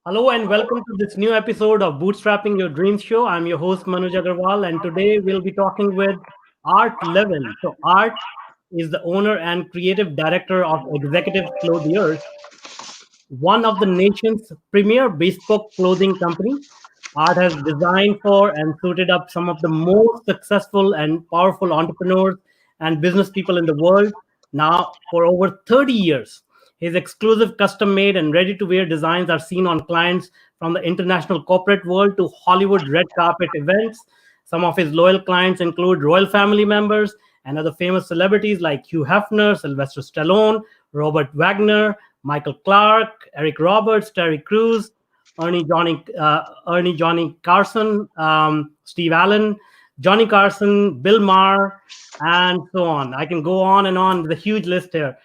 Hello and welcome to this new episode of Bootstrapping Your Dreams Show. I'm your host Manuj Aggarwal, and today we'll be talking with Art Lewin. So, Art is the owner and creative director of Executive Clothiers, one of the nation's premier bespoke clothing company. Art has designed for and suited up some of the most successful and powerful entrepreneurs and business people in the world now for over 30 years. His exclusive custom made and ready to wear designs are seen on clients from the international corporate world to Hollywood red carpet events. Some of his loyal clients include royal family members and other famous celebrities like Hugh Hefner, Sylvester Stallone, Robert Wagner, Michael Clarke, Eric Roberts, Terry Crews, Ernie Johnny Carson, Steve Allen, Johnny Carson, Bill Maher, and so on. I can go on and on with a huge list here.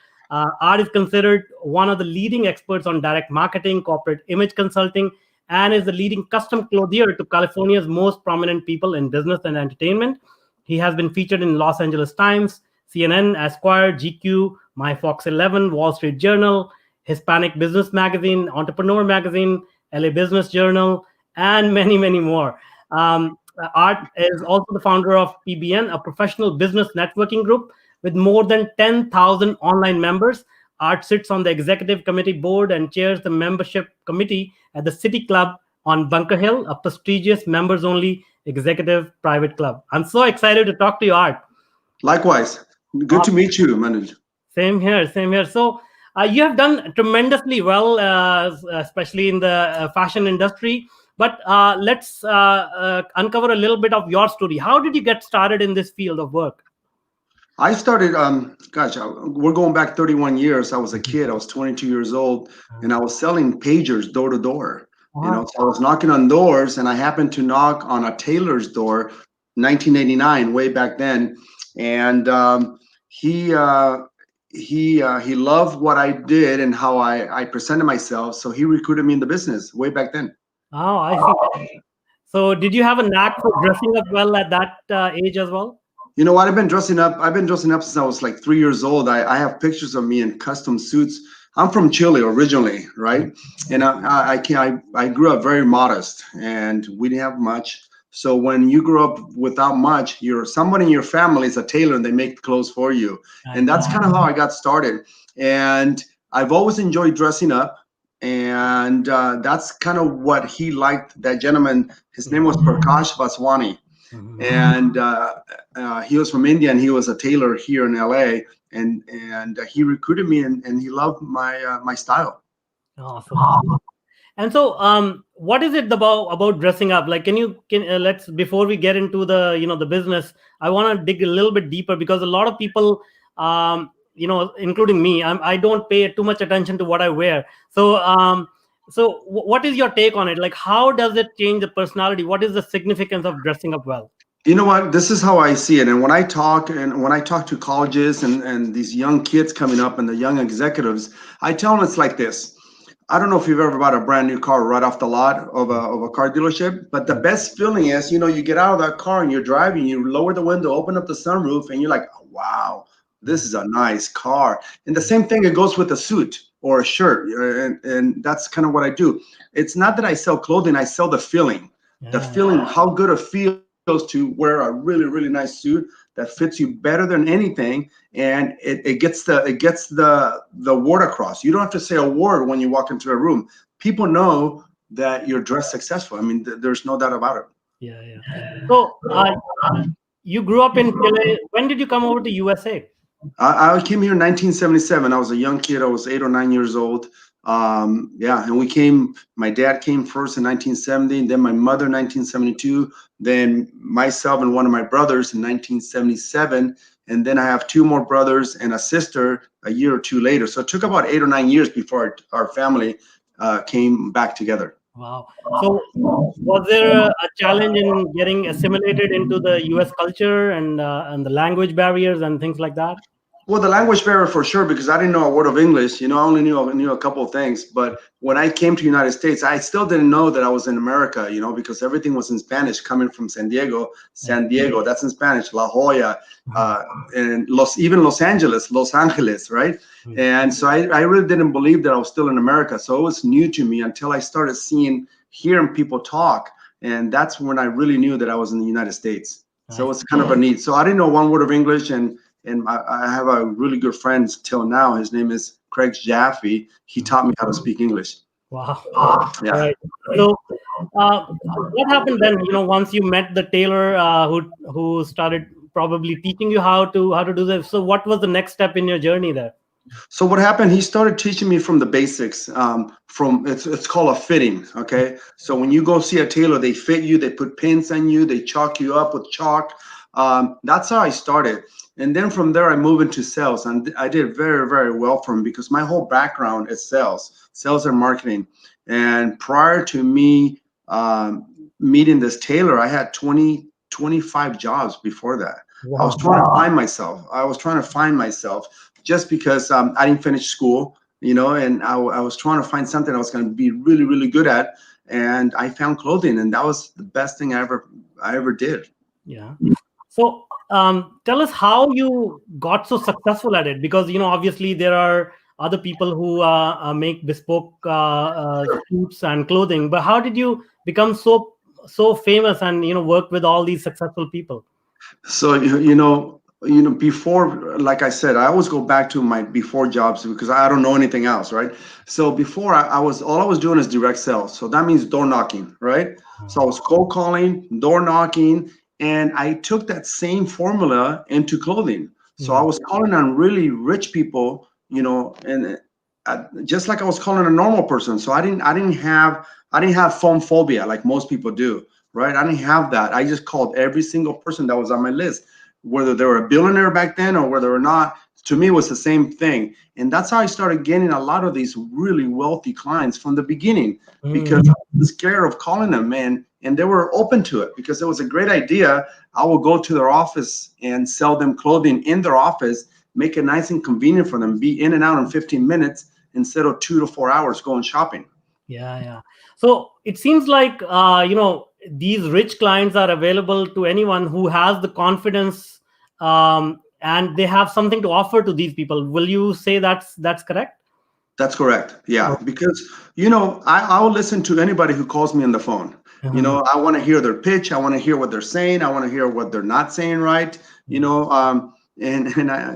Art is considered one of the leading experts on direct marketing, corporate image consulting, and is the leading custom clothier to California's most prominent people in business and entertainment. He has been featured in Los Angeles Times, CNN, Esquire, GQ, MyFox 11, Wall Street Journal, Hispanic Business Magazine, Entrepreneur Magazine, LA Business Journal, and many, many more. Art is also the founder of PBN, a professional business networking group with more than 10,000 online members. Art sits on the executive committee board and chairs the membership committee at the City Club on Bunker Hill, a prestigious members only executive private club. I'm so excited to talk to you, Art. Likewise. Good to meet you, Manuj. Same here, same here. So, you have done tremendously well, especially in the fashion industry. But let's uncover a little bit of your story. How did you get started in this field of work? I started, we're going back 31 years. I was a kid. I was 22 years old, and I was selling pagers door to door. Wow. So I was knocking on doors, and I happened to knock on a tailor's door, 1989, way back then, and he loved what I did and how I presented myself. So he recruited me in the business way back then. Oh, I see. So, did you have a knack for dressing up well at that age as well? You know what? I've been dressing up. I've been dressing up since I was like 3 years old. I have pictures of me in custom suits. I'm from Chile originally, right? And I grew up very modest, and we didn't have much. So when you grow up without much, you're someone in your family is a tailor, and they make clothes for you. And that's kind of how I got started. And I've always enjoyed dressing up. And that's kind of what he liked. That gentleman, his name was Prakash Vaswani. And he was from India, and he was a tailor here in LA, and he recruited me, and he loved my style. Awesome. And so, what is it about dressing up? Like, let's before we get into the business, I want to dig a little bit deeper because a lot of people, including me, I don't pay too much attention to what I wear. So, what is your take on it? Like, how does it change the personality? What is the significance of dressing up well? You know what? This is how I see it. And when I talk to colleges and these young kids coming up and the young executives, I tell them it's like this. I don't know if you've ever bought a brand new car right off the lot of a car dealership, but the best feeling is, you get out of that car and you're driving, you lower the window, open up the sunroof, and you're like, oh, wow, this is a nice car. And the same thing, it goes with a suit or a shirt. And that's kind of what I do. It's not that I sell clothing, I sell the feeling. The feeling, how good it feels to wear a really, really nice suit that fits you better than anything, and it gets the word across. You don't have to say a word when you walk into a room. People know that you're dressed successful. I mean, there's no doubt about it. Yeah. So, you grew up in Chile. When did you come over to USA? I came here in 1977. I was a young kid. I was 8 or 9 years old. And my dad came first in 1970, then my mother in 1972, then myself and one of my brothers in 1977. And then I have 2 more brothers and a sister a year or 2 later. So it took about 8 or 9 years before our family came back together. Wow. So, was there a challenge in getting assimilated into the US culture and the language barriers and things like that? Well, the language barrier for sure, because I didn't know a word of English. I only knew a couple of things. But when I came to the United States, I still didn't know that I was in America. Because everything was in Spanish. Coming from San Diego, that's in Spanish. La Jolla, and even Los Angeles, right? And so I really didn't believe that I was still in America. So it was new to me until I started hearing people talk, and that's when I really knew that I was in the United States. So it's kind of a neat. So I didn't know one word of English, and I have a really good friend till now. His name is Craig Jaffe. He taught me how to speak English. Wow. Yeah. Right. So, what happened then? Once you met the tailor who started probably teaching you how to do this. So, what was the next step in your journey there? So what happened? He started teaching me from the basics. From it's called a fitting. Okay. So when you go see a tailor, they fit you. They put pins on you. They chalk you up with chalk. That's how I started. And then from there, I moved into sales, and I did very, very well from because my whole background is sales and marketing. And prior to me meeting this tailor, I had 25 jobs before that. I was Wow. trying to find myself. Just because I didn't finish school, and I was trying to find something I was going to be really, really good at. And I found clothing, and that was the best thing I ever did. Yeah. So, tell us how you got so successful at it, because obviously there are other people who make bespoke suits and clothing. But how did you become so famous and work with all these successful people? So before, like I said, I always go back to my before jobs because I don't know anything else, right? So before all I was doing is direct sales. So that means door knocking, right? So I was cold calling, door knocking, and I took that same formula into clothing. So I was calling on really rich people, and just like I was calling a normal person. So I didn't have phone phobia like most people do, right? I didn't have that. I just called every single person that was on my list, whether they were a billionaire back then or whether or not. To me, it was the same thing, and that's how I started getting a lot of these really wealthy clients from the beginning because I was scared of calling them, man, and they were open to it because it was a great idea. I would go to their office and sell them clothing in their office, make it nice and convenient for them, be in and out in 15 minutes instead of 2 to 4 hours going shopping. Yeah. So it seems like these rich clients are available to anyone who has the confidence, and they have something to offer to these people. Will you say that's correct? That's correct. Yeah, Oh. because I will listen to anybody who calls me on the phone. I want to hear their pitch. I want to hear what they're saying. I want to hear what they're not saying right.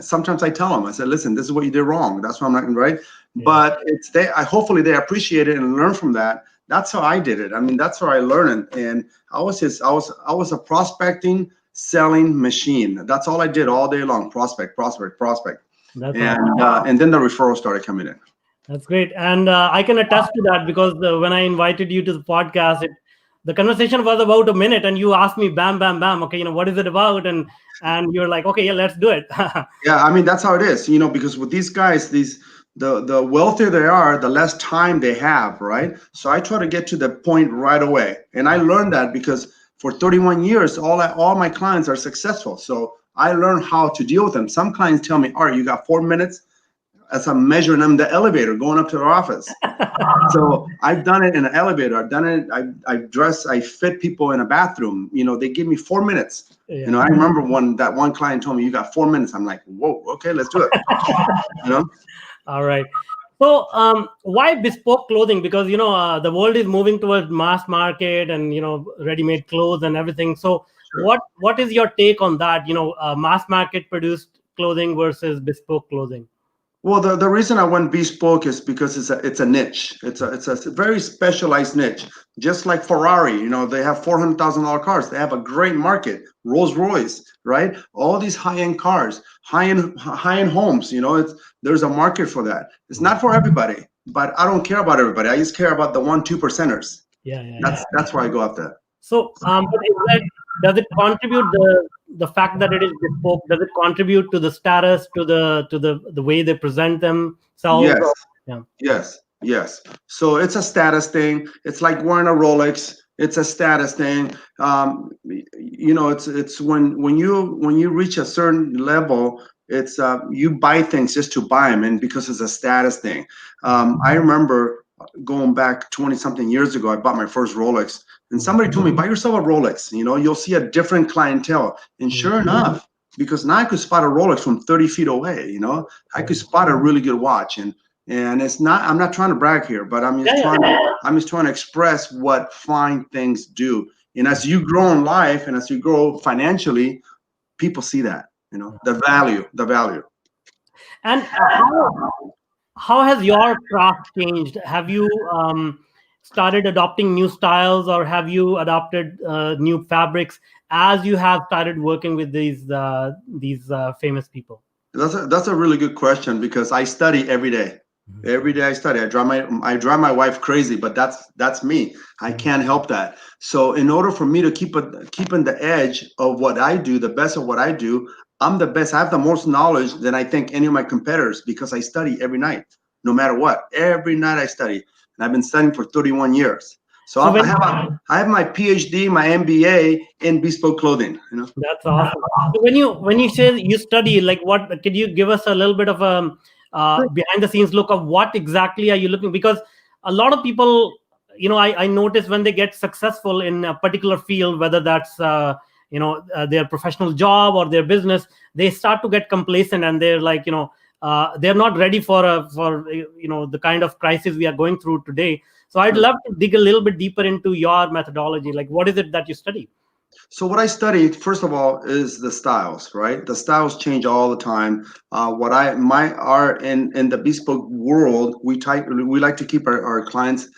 Sometimes I tell them, I said, listen, this is what you did wrong. That's why I'm not right. But hopefully they appreciate it and learn from that. That's how I did it. I mean, that's how I learned. And I was a prospecting, selling machine. That's all I did all day long. Prospect. That's And awesome. and then the referrals started coming in. That's great, and I can attest to that because when I invited you to the podcast, the conversation was about a minute, and you asked me, "Bam, bam, bam." Okay, what is it about? And you're like, "Okay, yeah, let's do it." Yeah, I mean that's how it is, because with these guys, the wealthier they are, the less time they have, right? So I try to get to the point right away, and I learned that because for 31 years, all my clients are successful. So I learned how to deal with them. Some clients tell me, "All right, you got 4 minutes," as I'm measuring them the elevator going up to their office. So I've done it in an elevator. I've done it. I fit people in a bathroom. They give me 4 minutes. Yeah. I remember that one client told me, "You got 4 minutes." I'm like, "Whoa, okay, let's do it." You know. All right. So, why bespoke clothing? Because the world is moving towards mass market and ready-made clothes and everything. So, Sure. what is your take on that? Mass market produced clothing versus bespoke clothing. Well, the reason I went bespoke is because it's a niche. It's a very specialized niche. Just like Ferrari, they have $400,000 cars. They have a great market. Rolls Royce, right? All these high-end cars, high-end homes. There's a market for that. It's not for everybody, but I don't care about everybody. I just care about the 1-2 percenters. Yeah. That's where I go after. So, but does it contribute the fact that it is bespoke? Does it contribute to the status, to the way they present themselves? Yes. Yeah. Yes. So it's a status thing. It's like wearing a Rolex. It's a status thing. It's when you reach a certain level, It's you buy things just to buy them, and because it's a status thing. I remember going back 20 something years ago, I bought my first Rolex, and somebody told me, buy yourself a Rolex. You'll see a different clientele. And sure enough, because now I could spot a Rolex from 30 feet away. I could spot a really good watch, and it's not. I'm not trying to brag here, but I'm just trying to express what fine things do. And as you grow in life, and as you grow financially, people see that. The value. And how has your craft changed? Have you started adopting new styles, or have you adopted new fabrics as you have started working with these famous people? That's a really good question, because I study every day. Every day I study. I drive my wife crazy, but that's me. I can't help that. So in order for me to keeping the edge of what I do, the best of what I do, I'm the best. I have the most knowledge than I think any of my competitors, because I study every night, no matter what. Every night I study, and I've been studying for 31 years. So I have my PhD, my MBA in bespoke clothing. That's awesome. So when you say you study, like, what can you give us a little bit of a behind the scenes look of what exactly are you looking? Because a lot of people, I notice when they get successful in a particular field, whether that's their professional job or their business, they start to get complacent, and they're like, they're not ready for the kind of crisis we are going through today. So I'd love to dig a little bit deeper into your methodology. Like, what is it that you study? So what I study, first of all, is the styles, right? The styles change all the time. My art in the bespoke world, we like to keep our clients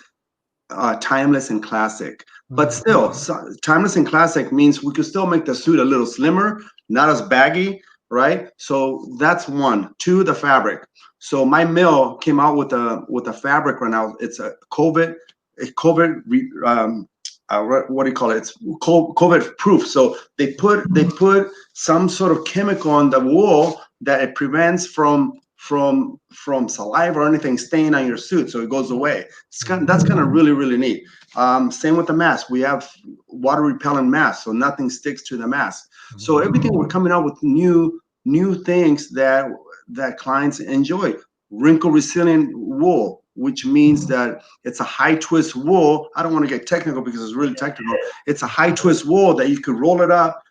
timeless and classic. But still, timeless and classic means we could still make the suit a little slimmer, not as baggy, right? So that's one. Two, the fabric. So my mill came out with a fabric right now. It's a COVID what do you call it? It's COVID proof. So they put some sort of chemical on the wool that it prevents from saliva or anything staying on your suit, so it goes away. That's kind of really, really neat. Same with the mask. We have water repellent masks, so nothing sticks to the mask. So everything, we're coming out with new things that clients enjoy. Wrinkle resilient wool, which means that it's a high twist wool. I don't want to get technical because it's really technical. It's a high twist wool that you could roll it up,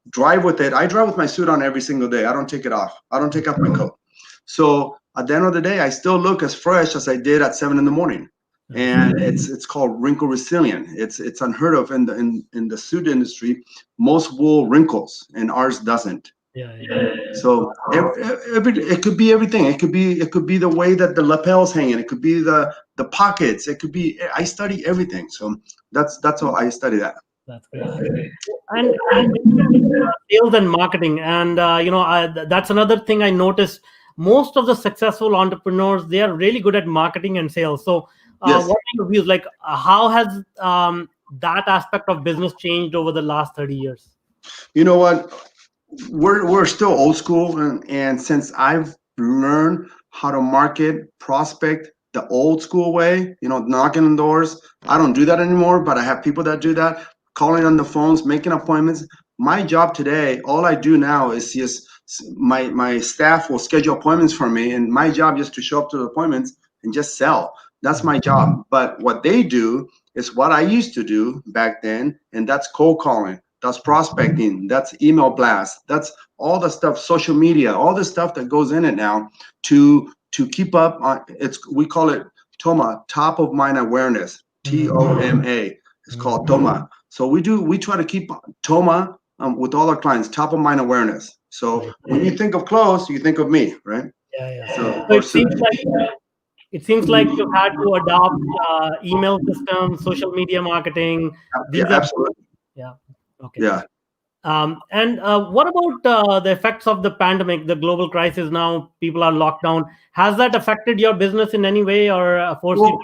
drive with it. I drive with my suit on every single day. I don't take it off. I don't take off my coat. So at the end of the day, I still look as fresh as I did at 7 a.m. And it's called wrinkle resilient. It's unheard of in the suit industry. Most wool wrinkles, and ours doesn't. So it could be everything. It could be the way that the lapels hanging. It could be the pockets. It could be. I study everything. So that's all. I study that. That's great. And sales and marketing, and that's another thing I noticed. Most of the successful entrepreneurs, they are really good at marketing and sales. So Yes. what are your views? Like, how has that aspect of business changed over the last 30 years? You know what? We're still old school, and since I've learned how to market, prospect the old school way, knocking on doors, I don't do that anymore, but I have people that do that, calling on the phones, making appointments. My job today, all I do now is just my staff will schedule appointments for me, and my job is to show up to the appointments and just sell. That's my job. But what they do is what I used to do back then, and that's cold calling. That's prospecting, that's email blast, that's all the stuff, social media, all the stuff that goes in it now to keep up on we call it TOMA, top of mind awareness, TOMA. It's called TOMA. So we try to keep TOMA with all our clients, top of mind awareness. So when you think of clothes, you think of me, right? So it seems like you had to adopt email systems, social media marketing. Yeah, absolutely. Yeah. Okay. Yeah. And what about the effects of the pandemic, the global crisis? Now people are locked down. Has that affected your business in any way, or forced you?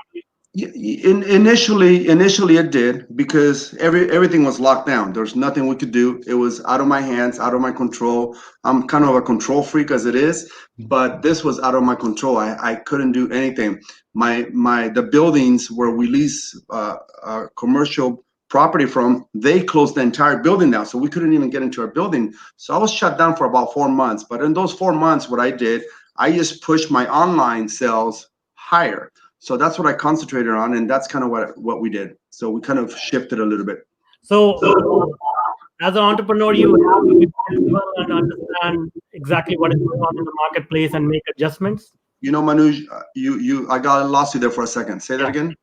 Initially it did, because everything was locked down. There's nothing we could do. It was out of my hands, out of my control. I'm kind of a control freak as it is, but this was out of my control. I couldn't do anything. The buildings where we lease commercial property from, they closed the entire building down. So we couldn't even get into our building. So I was shut down for about 4 months. But in those 4 months, what I did, I just pushed my online sales higher. So that's what I concentrated on. And that's kind of what we did. So we kind of shifted a little bit. So, as an entrepreneur, you have to be flexible and understand exactly what is going on in the marketplace and make adjustments. Manuj, I got lost you there for a second. Say that again.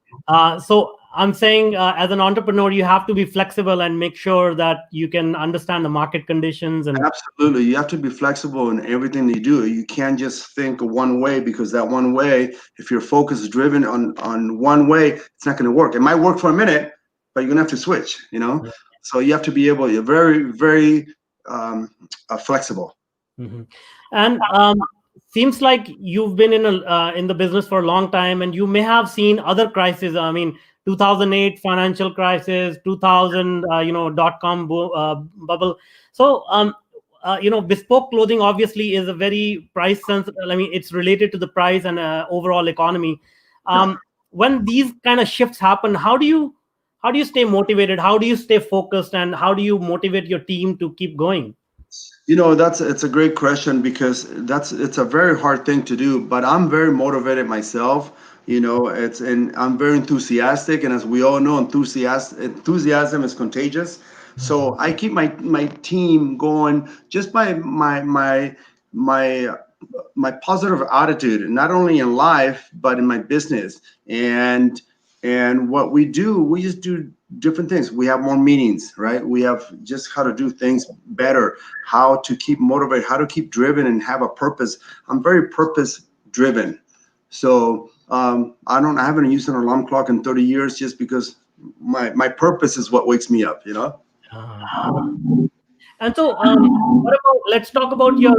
So I'm saying, as an entrepreneur, you have to be flexible and make sure that you can understand the market conditions. And absolutely, you have to be flexible in everything that you do. You can't just think one way, because that one way, if your focus is driven on one way, it's not going to work. It might work for a minute, but you're gonna have to switch. Yeah. So you have to be able. You're very, very flexible. Mm-hmm. And seems like you've been in the business for a long time, and you may have seen other crises. I mean, 2008 financial crisis, 2000 .com bubble. So bespoke clothing obviously is a very price sensitive. I mean, it's related to the price and overall economy. When these kind of shifts happen, how do you stay motivated? How do you stay focused, and how do you motivate your team to keep going? It's a great question, because it's a very hard thing to do, but I'm very motivated myself. And I'm very enthusiastic, and as we all know, enthusiasm is contagious. So I keep my team going just by my positive attitude, not only in life but in my business. And what we do, we just do different things. We have more meetings, right? We have just how to do things better, how to keep motivated, how to keep driven and have a purpose. I'm very purpose driven. So I haven't used an alarm clock in 30 years, just because my purpose is what wakes me up. And so, let's talk about your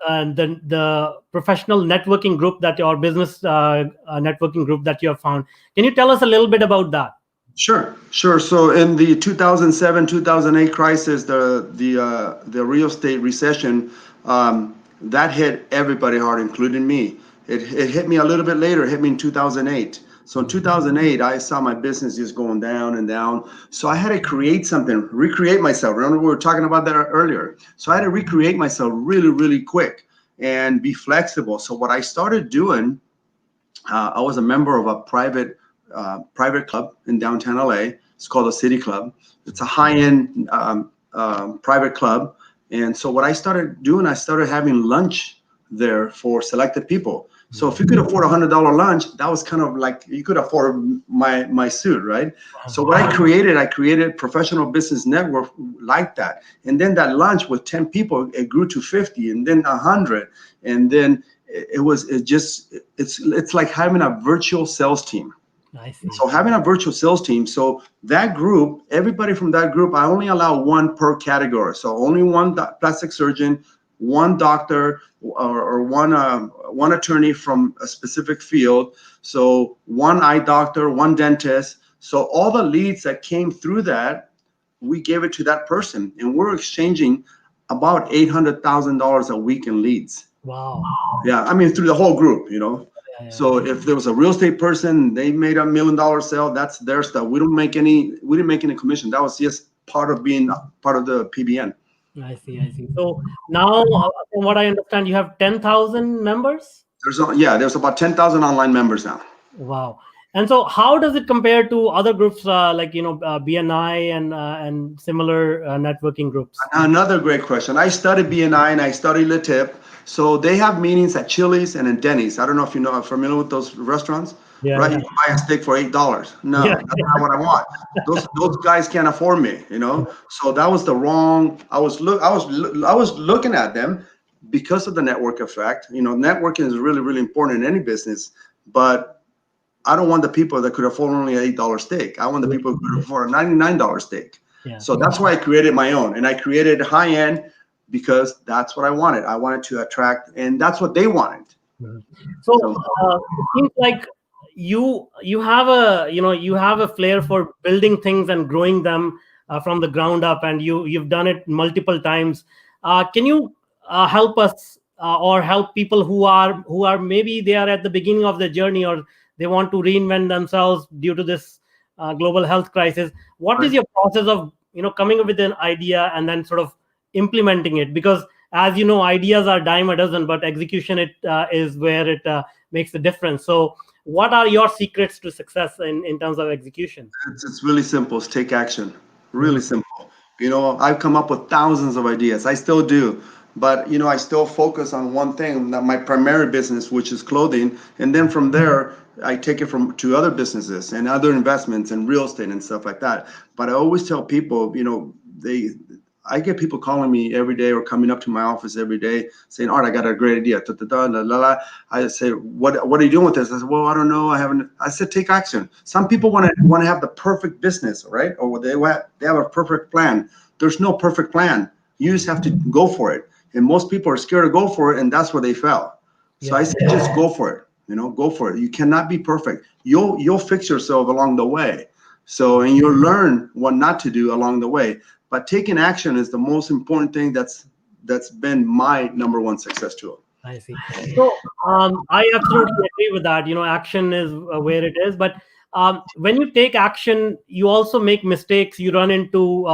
the professional networking group, that your business networking group that you have found. Can you tell us a little bit about that? Sure. So in the 2007-2008 crisis, the real estate recession, that hit everybody hard, including me. It hit me a little bit later. It hit me in 2008. So in 2008, I saw my business just going down and down. So I had to create something, recreate myself. Remember, we were talking about that earlier. So I had to recreate myself really, really quick and be flexible. So what I started doing, I was a member of a private club in downtown LA. It's called the City Club. It's a high-end private club. And so what I started doing, I started having lunch there for selected people. So if you could afford $100 lunch, that was kind of like you could afford my suit, right? So what I created professional business network like that. And then that lunch with 10 people, it grew to 50, and then 100. And then it's like having a virtual sales team. I see. So having a virtual sales team, so that group, everybody from that group, I only allow one per category. So only one plastic surgeon, one doctor, or one attorney from a specific field. So one eye doctor, one dentist. So all the leads that came through that, we gave it to that person, and we're exchanging about $800,000 a week in leads. Wow. Yeah, I mean through the whole group, Yeah. So if there was a real estate person, they made $1 million sale, that's their stuff. We didn't make any commission. That was just part of being part of the PBN. I see. So now, from what I understand, you have 10,000 members? There's about 10,000 online members now. Wow. And so how does it compare to other groups like, BNI and similar networking groups? Another great question. I studied BNI and I studied Le Tip. So they have meetings at Chili's and in Denny's. I don't know if are familiar with those restaurants. Yeah, right? Yeah. You can buy a steak for $8. No, that's not what I want. Those guys can't afford me, So that was the wrong. I was looking at them because of the network effect. Networking is really, really important in any business. But I don't want the people that could afford only an $8 steak. I want the people who could afford a $99 steak. Yeah. So that's why I created my own, and I created high end because that's what I wanted. I wanted to attract, and that's what they wanted. So it seems like you have a flair for building things and growing them from the ground up, and you've done it multiple times. Can you help us or help people who are maybe they are at the beginning of the journey, or they want to reinvent themselves due to this global health crisis. What is Right. your process of coming up with an idea and then sort of implementing it? Because as you know, ideas are dime a dozen, but execution is where it makes the difference. So what are your secrets to success in terms of execution? It's really simple. It's take action. Really Mhm. simple. I've come up with thousands of ideas. I still do. But, I still focus on one thing, my primary business, which is clothing. And then from there, I take it to other businesses and other investments and real estate and stuff like that. But I always tell people, I get people calling me every day or coming up to my office every day saying, Art, I got a great idea. Da, da, da, la, la, la. I say, what are you doing with this? I said, well, I don't know. I haven't. I said, take action. Some people want to have the perfect business, right? Or they have a perfect plan. There's no perfect plan. You just have to go for it. And most people are scared to go for it, and that's where they fail. So Yeah. I say, just go for it. Go for it. You cannot be perfect. You'll fix yourself along the way. So, and you'll learn what not to do along the way. But taking action is the most important thing that's been my number one success tool. I see. So I absolutely agree with that. Action is where it is. But when you take action, you also make mistakes. You run into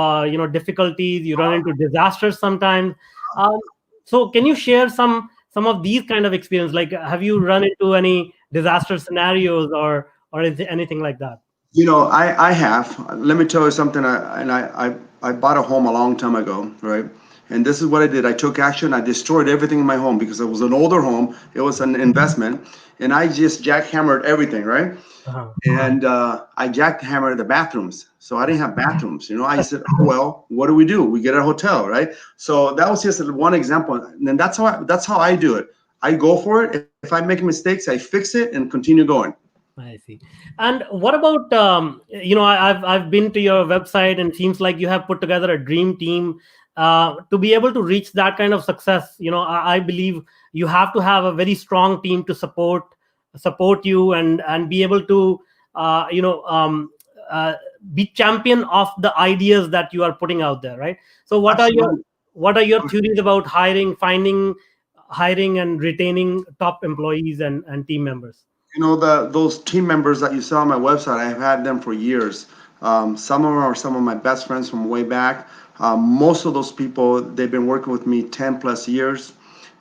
difficulties. You run into disasters sometimes. Um, so can you share some of these kind of experience? Like, have you run into any disaster scenarios or anything like that? I have. Let me tell you something. I bought a home a long time ago, right? And this is what I did. I took action. I destroyed everything in my home because it was an older home. It was an investment, and I just jackhammered everything, right? Uh-huh. And I jackhammered the bathrooms. So I didn't have bathrooms. I said, oh well, what do? We get a hotel, right? So that was just one example, and that's how I do it. I go for it. If I make mistakes, I fix it and continue going. I see. And what about I've been to your website and seems like you have put together a dream team to be able to reach that kind of success. I believe you have to have a very strong team to support you and be able to uh, you know um, uh, be champion of the ideas that you are putting out there, right? So Absolutely. what are your theories about hiring and retaining top employees and team members? Those team members that you saw on my website, I've had them for years. Some of them are some of my best friends from way back. Most of those people, they've been working with me 10 plus years,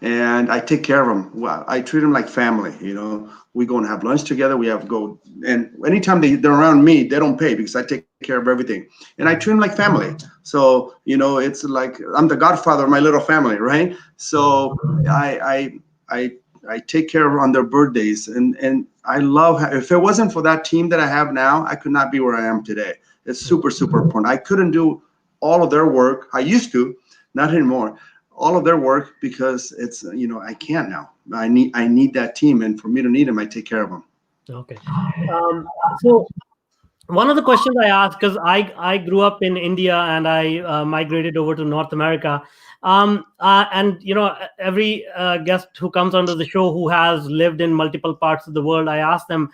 and I take care of them. Well, I treat them like family. We go and have lunch together. We have go, and anytime they're around me, they don't pay because I take care of everything, and I treat them like family. So it's like I'm the godfather of my little family, right? So I I take care of on their birthdays, and I love. If it wasn't for that team that I have now, I could not be where I am today. It's super super important. I couldn't do all of their work. I used to, not anymore. All of their work because it's I can't now. I need that team, and for me to need them, I take care of them. Okay. So one of the questions I asked, because I grew up in India and I migrated over to North America, and every guest who comes onto the show who has lived in multiple parts of the world, I ask them,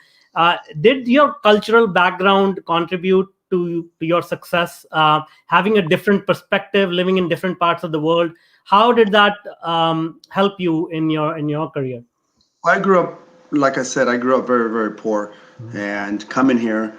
did your cultural background contribute to your success? Having a different perspective, living in different parts of the world, how did that help you in your career? I grew up, like I said, I grew up very, very poor, Mhm. and coming here,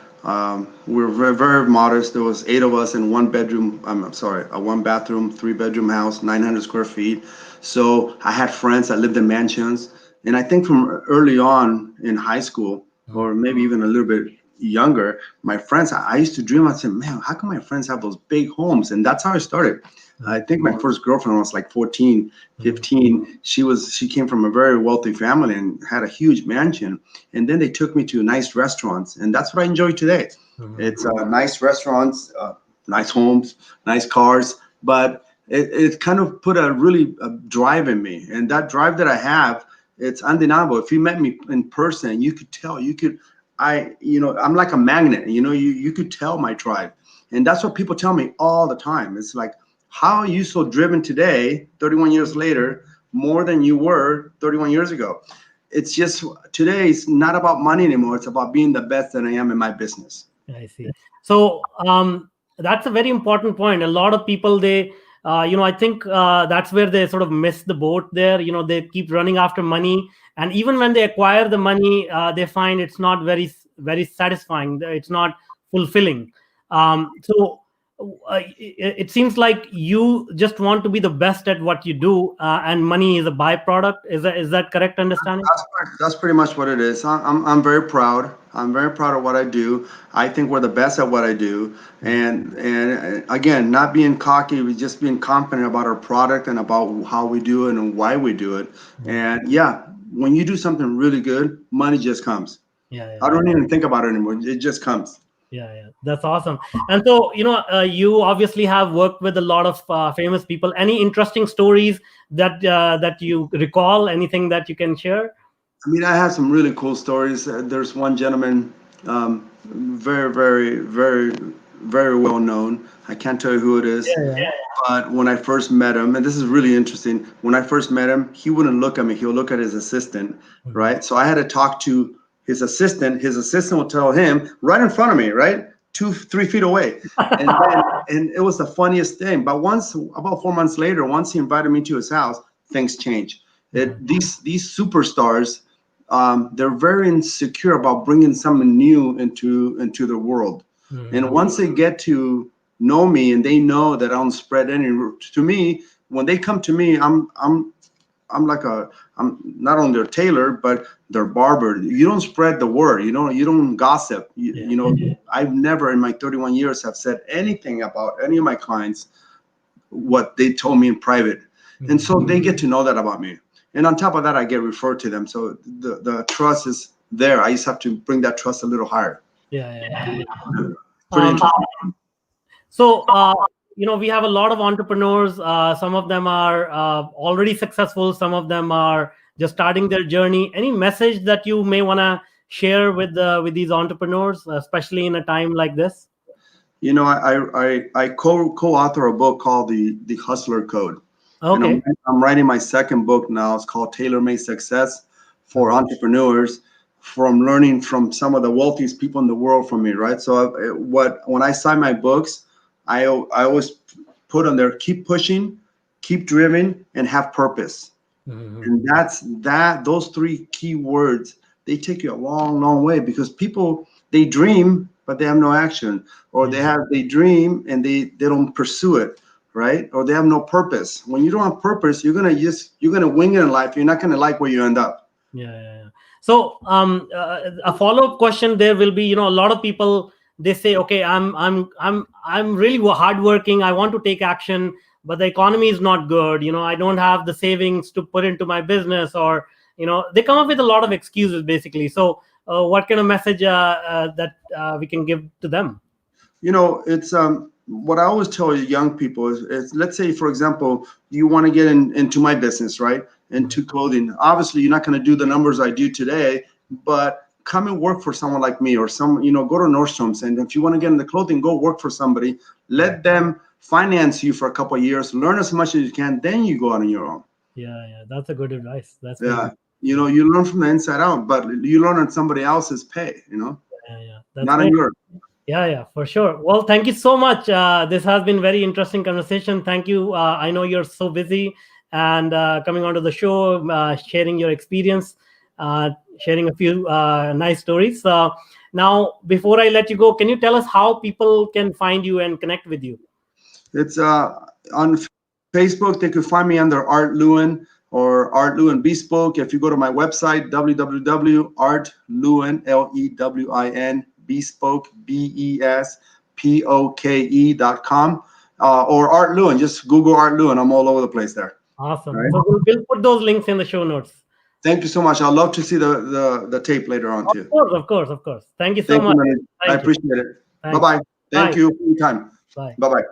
we were very, very modest. There was 8 of us in one bedroom. I'm sorry, a one bathroom, 3 bedroom house, 900 square feet. So I had friends that lived in mansions, and I think from early on in high school, or maybe even a little bit younger, my friends, I used to dream. I said, man, how come my friends have those big homes? And that's how I started. I think my first girlfriend was like 14, Mhm. 15. She came from a very wealthy family and had a huge mansion. And then they took me to nice restaurants, and that's what I enjoy today. Mhm. It's nice restaurants, nice homes, nice cars, but it kind of put a really drive in me, and that drive that I have, it's undeniable. If you met me in person, you could tell. I'm like a magnet. You could tell my drive, and that's what people tell me all the time. It's like, how are you so driven today, 31 years later, more than you were 31 years ago? It's just today it's not about money anymore. It's about being the best that I am in my business. I see. So that's a very important point. A lot of people, I think that's where they sort of miss the boat there. They keep running after money, and even when they acquire the money, they find it's not very, very satisfying. It's not fulfilling. So it seems like you just want to be the best at what you do, and money is a byproduct. Is that correct understanding? That's pretty much what it is. I'm very proud. I'm very proud of what I do. I think we're the best at what I do. And again, not being cocky, we just being confident about our product and about how we do it and why we do it. And yeah, when you do something really good, money just comes. Yeah, I yeah. don't even think about it anymore. It just comes. Yeah, yeah, that's awesome. And so, you obviously have worked with a lot of famous people. Any interesting stories that you recall? Anything that you can share? I mean, I have some really cool stories. There's one gentleman, very, very, very, very well known. I can't tell you who it is, Yeah, yeah. but when I first met him, and this is really interesting, when I first met him, he wouldn't look at me. He'll look at his assistant, right? So I had to talk to his assistant. His assistant will tell him right in front of me, right? 2, 3 feet away. And it was the funniest thing. But about 4 months later, once he invited me to his house, things changed. These superstars, they're very insecure about bringing something new into the world. And once they get to know me and they know that I don't spread any, to me, when they come to me, I'm not only their tailor, but their barber. You don't spread the word, you don't gossip. I've never in my 31 years have said anything about any of my clients, what they told me in private. And so they get to know that about me. And on top of that, I get referred to them. So the trust is there. I just have to bring that trust a little higher. Yeah, yeah. Pretty Um, interesting. so, we have a lot of entrepreneurs. Some of them are already successful. Some of them are just starting their journey. Any message that you may want to share with these entrepreneurs, especially in a time like this? I co-author a book called the Hustler Code. And Okay. I'm writing my second book now. It's called Tailor-Made Success for Entrepreneurs, from learning from some of the wealthiest people in the world from me, right? So when I sign my books, I always put on there, keep pushing, keep driven, and have purpose. And those three key words, they take you a long, long way, because people, they dream, but they have no action, or they dream and they don't pursue it, right? Or they have no purpose. When you don't have purpose, you're gonna wing it in life. You're not gonna like where you end up. Yeah. So, a follow-up question there will be, a lot of people, they say, okay, I'm really hardworking. I want to take action, but the economy is not good. I don't have the savings to put into my business, or they come up with a lot of excuses, basically. So, what kind of message that we can give to them? It's what I always tell young people is let's say, for example, you want to get into my business, right? Into clothing. Obviously, you're not going to do the numbers I do today, but come and work for someone like me, or go to Nordstrom's. And if you want to get into clothing, go work for somebody. Let them finance you for a couple of years, learn as much as you can, then you go out on your own. Yeah. That's a good advice. That's Yeah. good. You learn from the inside out, but you learn on somebody else's pay, Yeah. That's not on great. yours. Yeah, for sure. Well, thank you so much. This has been very interesting conversation. Thank you. I know you're so busy, and coming onto the show, sharing your experience, sharing a few nice stories. Now, before I let you go, can you tell us how people can find you and connect with you? It's on Facebook. They could find me under Art Lewin or Art Lewin Bespoke. If you go to my website, www.artlewin, LEWIN, Bespoke, BESPOKE.com, or Art Lewin. Just Google Art Lewin. I'm all over the place there. Awesome. Right? So we'll put those links in the show notes. Thank you so much. I'd love to see the tape later on too. Of course. Thank you so Thank much. you, man. I Thank you. appreciate it. Thanks. Bye-bye. Thank Bye. you for your time. Bye. Bye-bye.